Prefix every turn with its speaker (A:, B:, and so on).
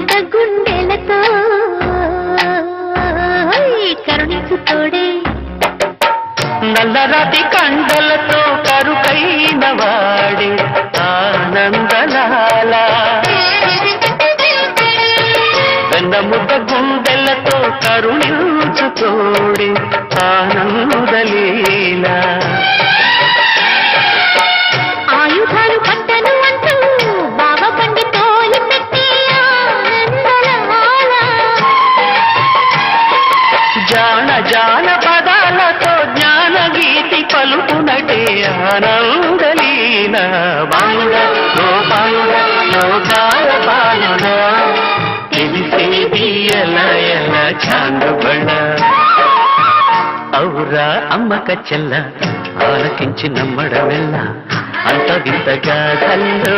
A: ముద్ద గుండెలతో కరుణించు తోడే
B: నల్లరాతి కండలతో కరుకైన వాడే ఆనందలాల వెన్న ముద్ద గుండెలతో కరుణించు తోడే ఆనందలీలా
A: ఆయుధాలు పట్టను అంటూ బావ బండి తోలి పెట్టి ఆనందలాల
B: జాన జాన పదాలతో జ్ఞాన గీతి పలుకునటే ఆనందలీన బాంగ గోపాంగ లోకాల పాలన తెలిసేది ఎలా ఎలా చాందబణ ఔరా అమ్మక చెల్ల ఆలకించి నమ్మడమెల్ల అంత వింతగా కల్లో